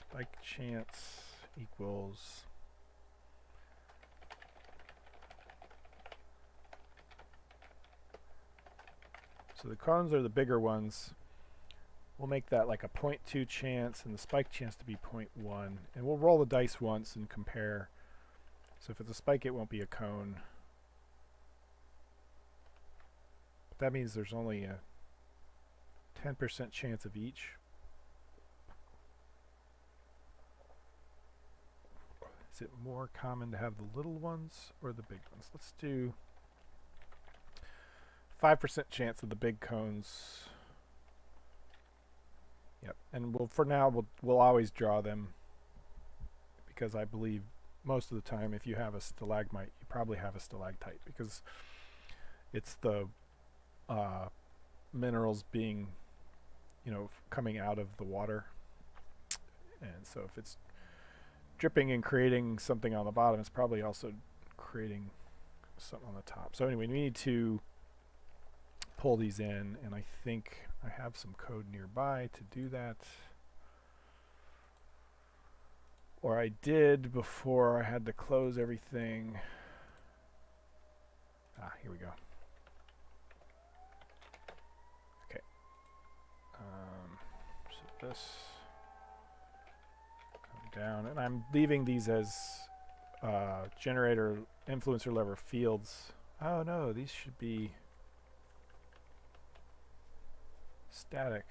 spike chance equals so the cones are the bigger ones. We'll make that like a 0.2 chance and the spike chance to be 0.1, and we'll roll the dice once and compare. So if it's a spike it won't be a cone. That means there's only a 10% chance of each. Is it more common to have the little ones or the big ones? Let's do 5% chance of the big cones. Yep, and for now we'll always draw them, because I believe most of the time if you have a stalagmite, you probably have a stalactite, because it's the minerals being, coming out of the water. And so if it's dripping and creating something on the bottom, it's probably also creating something on the top. So anyway, we need to pull these in, and I think I have some code nearby to do that. Or I did before I had to close everything. Here we go. Okay. So this come down, and I'm leaving these as generator influencer lever fields. Oh no, these should be static.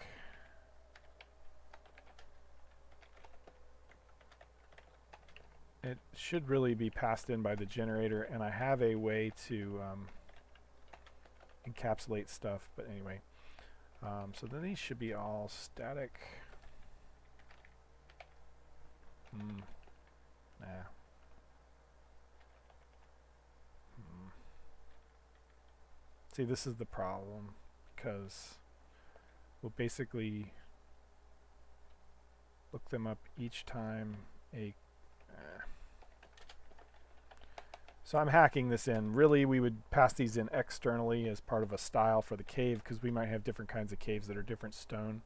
It should really be passed in by the generator, and I have a way to encapsulate stuff, but anyway. So then these should be all static. Nah. See, this is the problem, because we'll basically look them up each time so I'm hacking this in. Really, we would pass these in externally as part of a style for the cave, because we might have different kinds of caves that are different stone.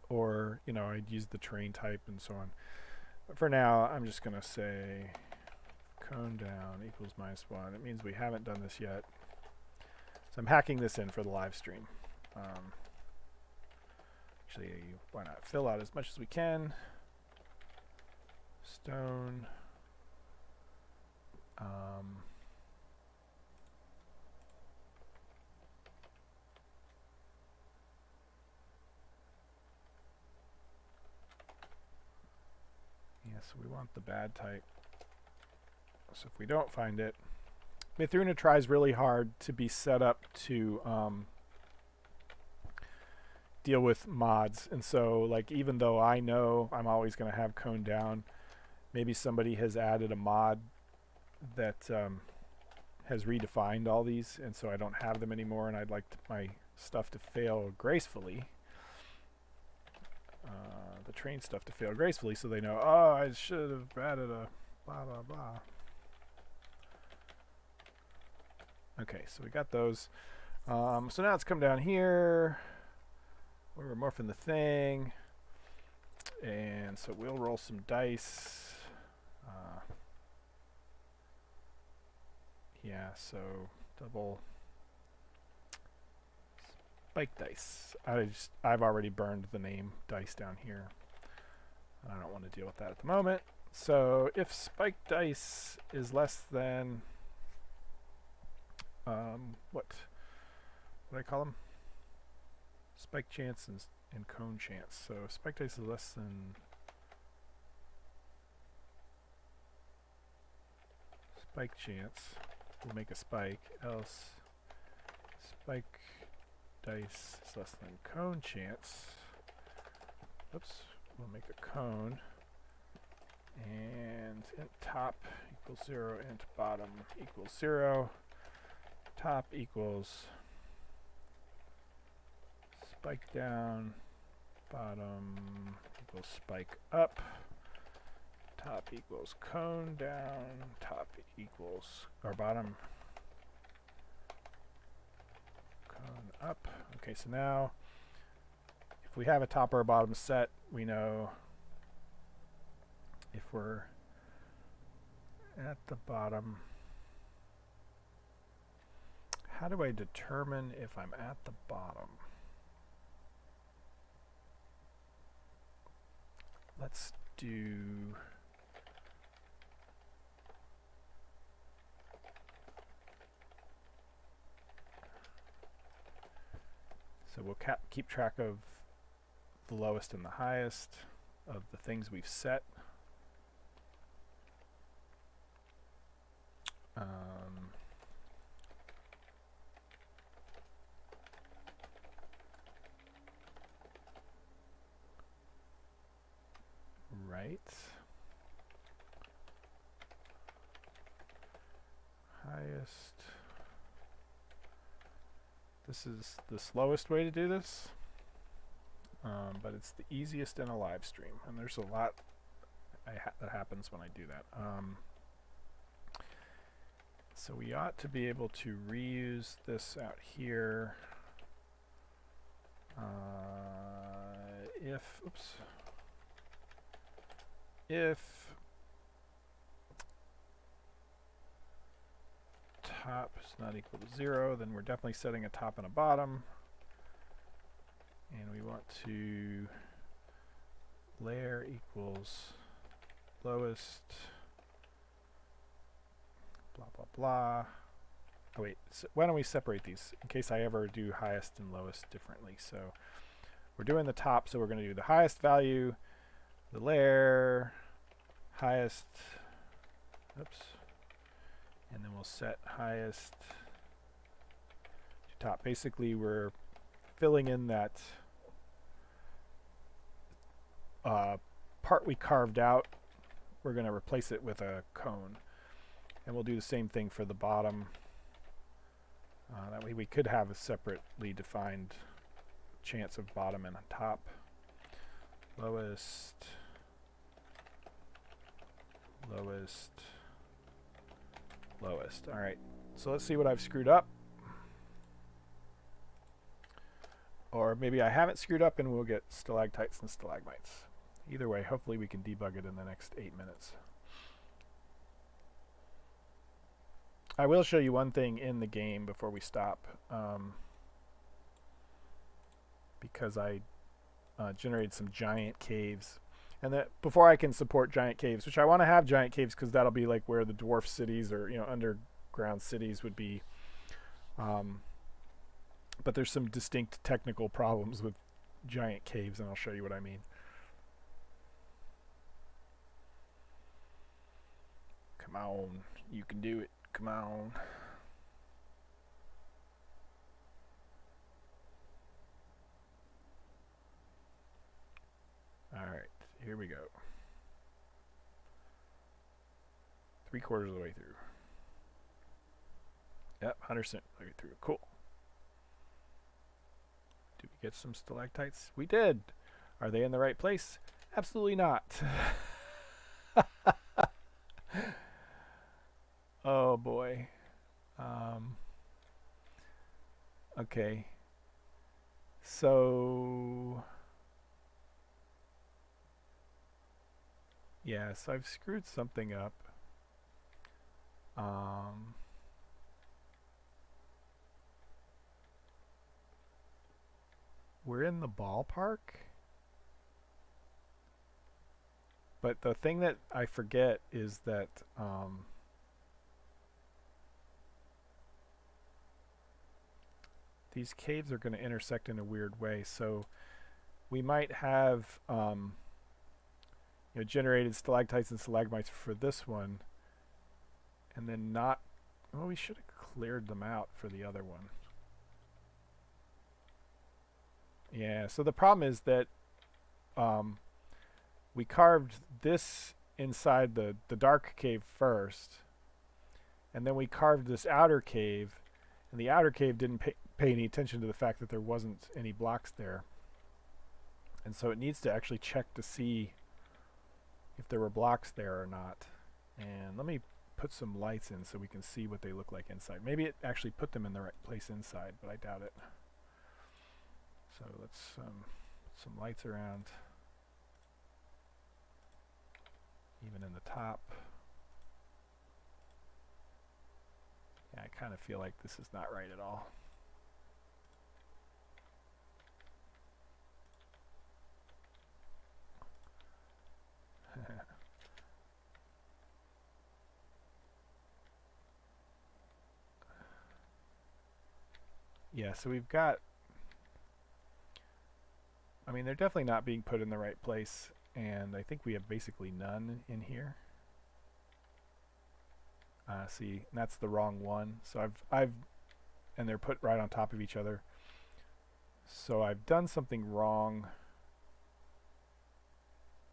Or, I'd use the terrain type and so on. But for now, I'm just going to say cone down equals -1. It means we haven't done this yet. So I'm hacking this in for the live stream. Actually, why not fill out as much as we can. Stone. So we want the bad type. So if we don't find it, Mythruna tries really hard to be set up to deal with mods, and so like even though I know I'm always going to have cone down, maybe somebody has added a mod that has redefined all these, and so I don't have them anymore, and I'd like my stuff to fail gracefully. The train stuff to fail gracefully, so they know, oh, I should have added a blah blah blah. Okay, so we got those. So now let's come down here. We're morphing the thing, and so we'll roll some dice. Yeah, so double spike dice. I've already burned the name dice down here. I don't want to deal with that at the moment. So if spike dice is less than what do I call them? Spike chance and cone chance. So if spike dice is less than spike chance, we'll make a spike, else spike dice is less than cone chance. Oops, we'll make a cone, and int top equals 0, int bottom equals 0, top equals spike down, bottom equals spike up, top equals cone down, top equals, or bottom cone up. Okay, so now if we have a top or a bottom set, we know if we're at the bottom. How do I determine if I'm at the bottom? Let's do so we'll keep track of the lowest and the highest. of the things we've set. Right. Highest. This is the slowest way to do this, but it's the easiest in a live stream, and there's a lot that happens when I do that. So we ought to be able to reuse this out here if top is not equal to 0, then we're definitely setting a top and a bottom. And we want to layer equals lowest, blah, blah, blah. Oh, wait, so why don't we separate these in case I ever do highest and lowest differently. So we're doing the top, so we're going to do the highest value, the layer, highest, oops, and then we'll set highest to top. Basically, we're filling in that part we carved out. We're going to replace it with a cone. And we'll do the same thing for the bottom. That way we could have a separately defined chance of bottom and top. Lowest, lowest, lowest. All right, so let's see what I've screwed up. Or maybe I haven't screwed up and we'll get stalactites and stalagmites. Either way, hopefully we can debug it in the next 8 minutes. I will show you one thing in the game before we stop, because I generated some giant caves, and that before I can support giant caves, which I want to have giant caves because that'll be like where the dwarf cities or underground cities would be. But there's some distinct technical problems with giant caves, and I'll show you what I mean. Come on, you can do it. Come on. Alright, here we go. 3/4 of the way through. Yep, 100% of the way through. Cool. Did we get some stalactites? We did! Are they in the right place? Absolutely not. Oh boy. Okay. So yeah, so I've screwed something up. We're in the ballpark. But the thing that I forget is that these caves are going to intersect in a weird way. So we might have generated stalactites and stalagmites for this one, and then not. Well, we should have cleared them out for the other one. Yeah. So the problem is that we carved this inside the dark cave first, and then we carved this outer cave, and the outer cave didn't pay any attention to the fact that there wasn't any blocks there. And so it needs to actually check to see if there were blocks there or not. And let me put some lights in so we can see what they look like inside. Maybe it actually put them in the right place inside, but I doubt it. So let's put some lights around, even in the top. Yeah, I kind of feel like this is not right at all. Yeah, so we've got, I mean, they're definitely not being put in the right place. and I think we have basically none in here. See, that's the wrong one. So and they're put right on top of each other. So I've done something wrong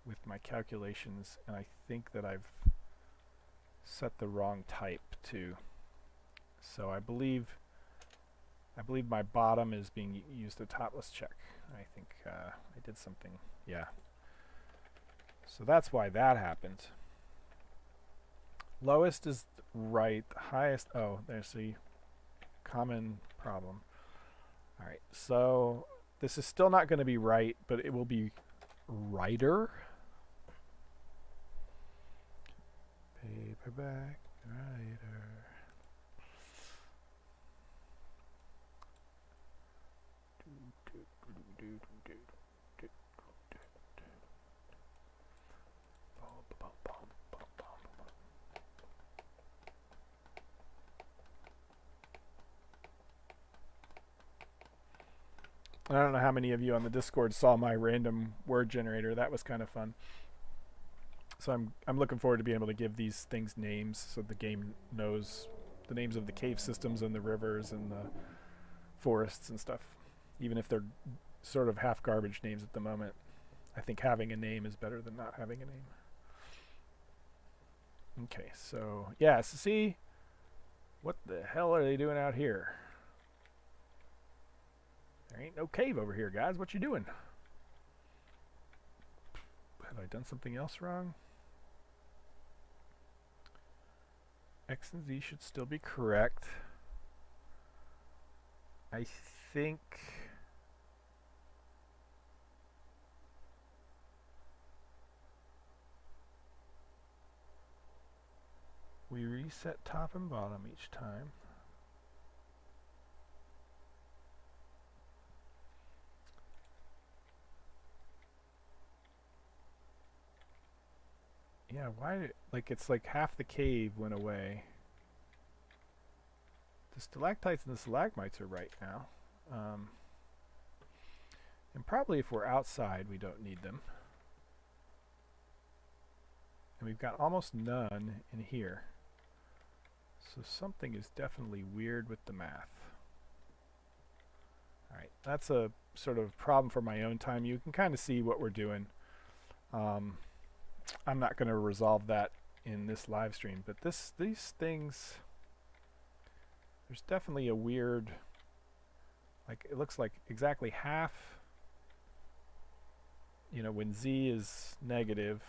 with my calculations, and I think that I've set the wrong type too. So I believe my bottom is being used at top. Let's check. I think I did something. Yeah. So that's why that happened. Lowest is right. Highest. Oh, there's the common problem. All right. So this is still not going to be right, but it will be righter. Paperback writer. I don't know how many of you on the Discord saw my random word generator. That was kind of fun. So I'm looking forward to being able to give these things names so the game knows the names of the cave systems and the rivers and the forests and stuff. Even if they're sort of half garbage names at the moment. I think having a name is better than not having a name. Okay, so yeah, so see, what the hell are they doing out here? There ain't no cave over here, guys. What you doing? Have I done something else wrong? X and Z should still be correct. I think we reset top and bottom each time. Yeah, why? Like, it's like half the cave went away. The stalactites and the stalagmites are right now. And probably if we're outside, we don't need them. And we've got almost none in here. So something is definitely weird with the math. Alright, that's a sort of problem for my own time. You can kind of see what we're doing. I'm not going to resolve that in this live stream, but these things, there's definitely a weird, like, it looks like exactly half, you know, when Z is negative,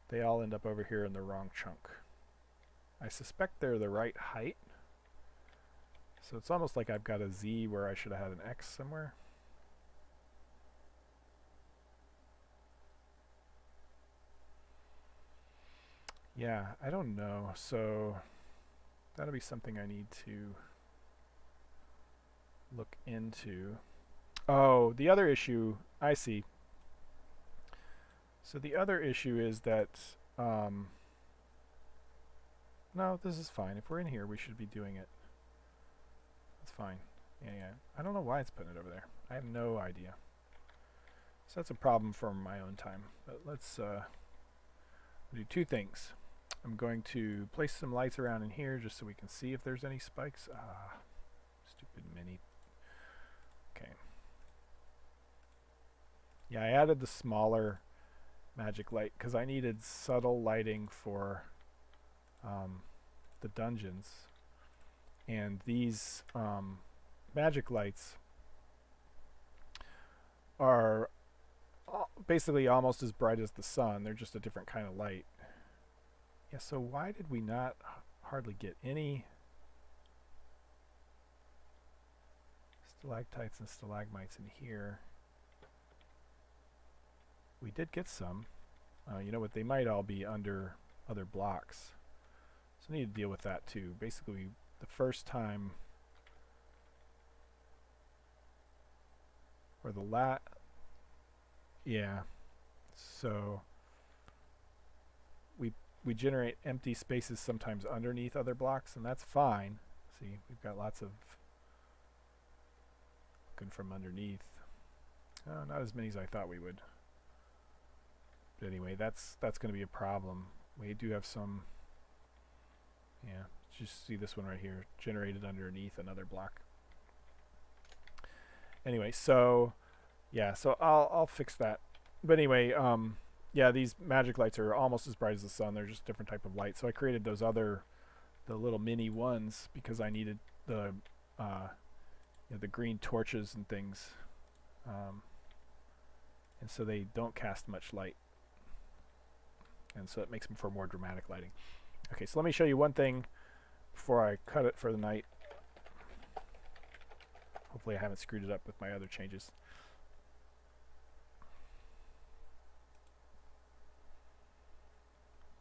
they all end up over here in the wrong chunk. I suspect they're the right height, so it's almost like I've got a Z where I should have had an X somewhere. Yeah, I don't know. So that'll be something I need to look into. Oh, the other issue, I see. So the other issue is that, no, this is fine. If we're in here, we should be doing it. That's fine. Yeah. I don't know why it's putting it over there. I have no idea. So that's a problem for my own time. But let's do two things. I'm going to place some lights around in here just so we can see if there's any spikes. Stupid mini. Okay. Yeah, I added the smaller magic light because I needed subtle lighting for the dungeons. And these magic lights are basically almost as bright as the sun. They're just a different kind of light. Yeah, so why did we not hardly get any stalactites and stalagmites in here? We did get some. You know what, they might all be under other blocks. So I need to deal with that too. Basically, the first time, or the yeah, so we generate empty spaces sometimes underneath other blocks, and that's fine. See, we've got lots of looking from underneath. Oh, not as many as I thought we would. anyway, that's going to be a problem. We do have some, yeah, just see this one right here, generated underneath another block. Anyway, so yeah, so I'll fix that. But anyway, yeah, these magic lights are almost as bright as the sun. They're just a different type of light. So I created those other, the little mini ones, because I needed the the green torches and things, and so they don't cast much light, and so it makes them for more dramatic lighting. Okay, so let me show you one thing before I cut it for the night. Hopefully I haven't screwed it up with my other changes.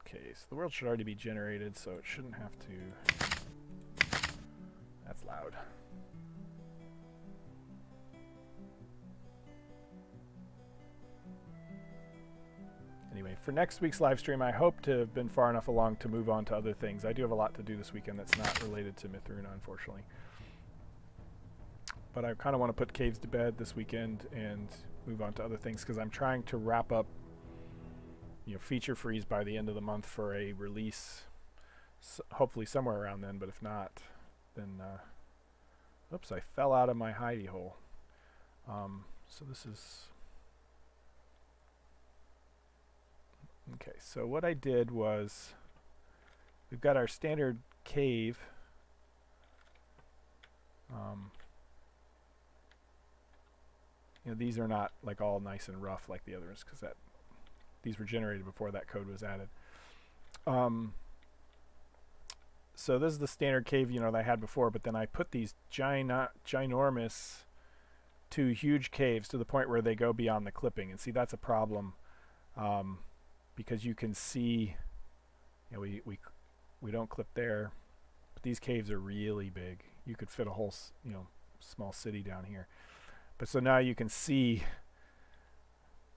Okay, so the world should already be generated, so it shouldn't have to. That's loud. Anyway, for next week's live stream, I hope to have been far enough along to move on to other things. I do have a lot to do this weekend that's not related to Mythruna, unfortunately. But I kind of want to put caves to bed this weekend and move on to other things, because I'm trying to wrap up, feature freeze by the end of the month for a release, hopefully somewhere around then. But if not, then oops, I fell out of my hidey hole. So this is okay. So what I did was, we've got our standard cave. These are not like all nice and rough like the others, because these were generated before that code was added. So this is the standard cave, that I had before, but then I put these ginormous 2 huge caves to the point where they go beyond the clipping. And see, that's a problem, because you can see, we don't clip there, but these caves are really big. You could fit a whole, small city down here. But so now you can see,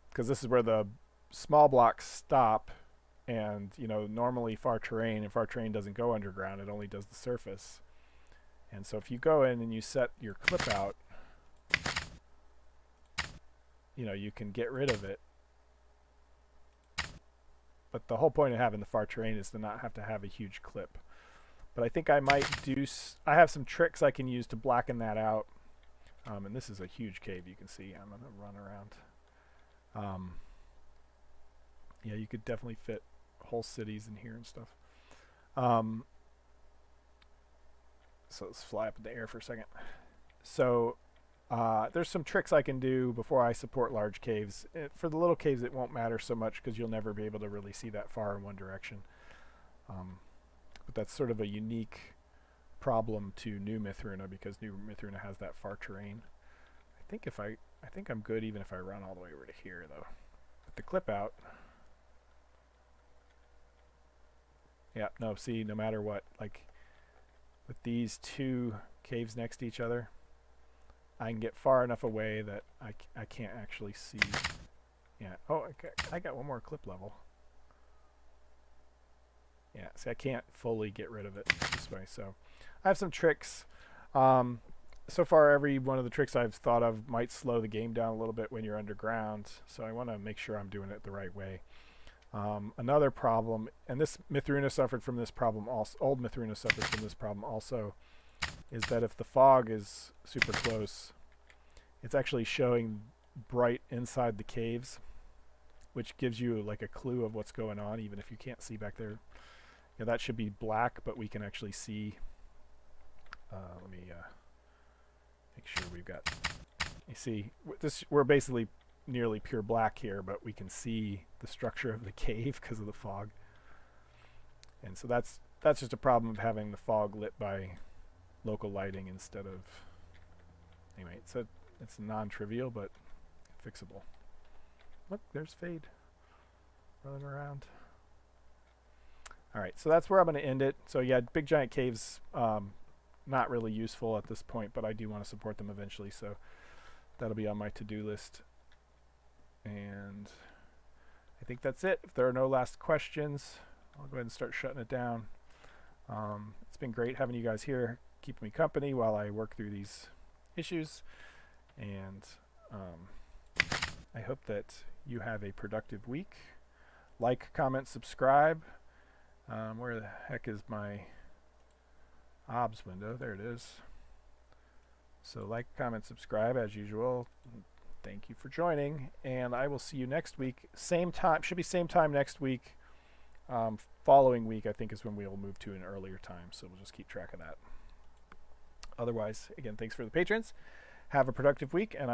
because this is where the small blocks stop, and normally far terrain doesn't go underground, it only does the surface. And so if you go in and you set your clip out, you can get rid of it. But the whole point of having the far terrain is to not have to have a huge clip. But I think I might I have some tricks I can use to blacken that out. And this is a huge cave, you can see. I'm going to run around. Yeah, you could definitely fit whole cities in here and stuff. So let's fly up in the air for a second. So there's some tricks I can do before I support large caves. For the little caves, it won't matter so much, because you'll never be able to really see that far in one direction. But that's sort of a unique problem to new Mythruna, because new Mythruna has that far terrain. I think I'm good even if I run all the way over to here, though. With the clip out. Yeah, no, see, no matter what, like with these 2 caves next to each other, I can get far enough away that I can't actually see. Yeah, oh, I got one more clip level. Yeah, see, I can't fully get rid of it this way, so I have some tricks. So far, every one of the tricks I've thought of might slow the game down a little bit when you're underground, so I want to make sure I'm doing it the right way. Another problem, and this Mythruna suffered from this problem also, old Mythruna suffered from this problem also, is that if the fog is super close, it's actually showing bright inside the caves, which gives you like a clue of what's going on, even if you can't see back there. That should be black, but we can actually see. Let me make sure we've got. You see, we're basically nearly pure black here, but we can see the structure of the cave because of the fog. And so that's just a problem of having the fog lit by local lighting instead of. Anyway, so it's non-trivial but fixable. Look, there's Fade running around. Alright, so that's where I'm going to end it. So yeah, big giant caves, not really useful at this point, but I do want to support them eventually, so that'll be on my to-do list. And I think that's it. If there are no last questions, I'll go ahead and start shutting it down. It's been great having you guys here, keeping me company while I work through these issues. And I hope that you have a productive week. like, comment, subscribe. Where the heck is my OBS window? There it is. So like, comment, subscribe as usual. Thank you for joining, and I will see you next week. Same time, should be same time next week. Following week, I think, is when we'll move to an earlier time, so we'll just keep track of that. Otherwise, again, thanks for the patrons. Have a productive week, and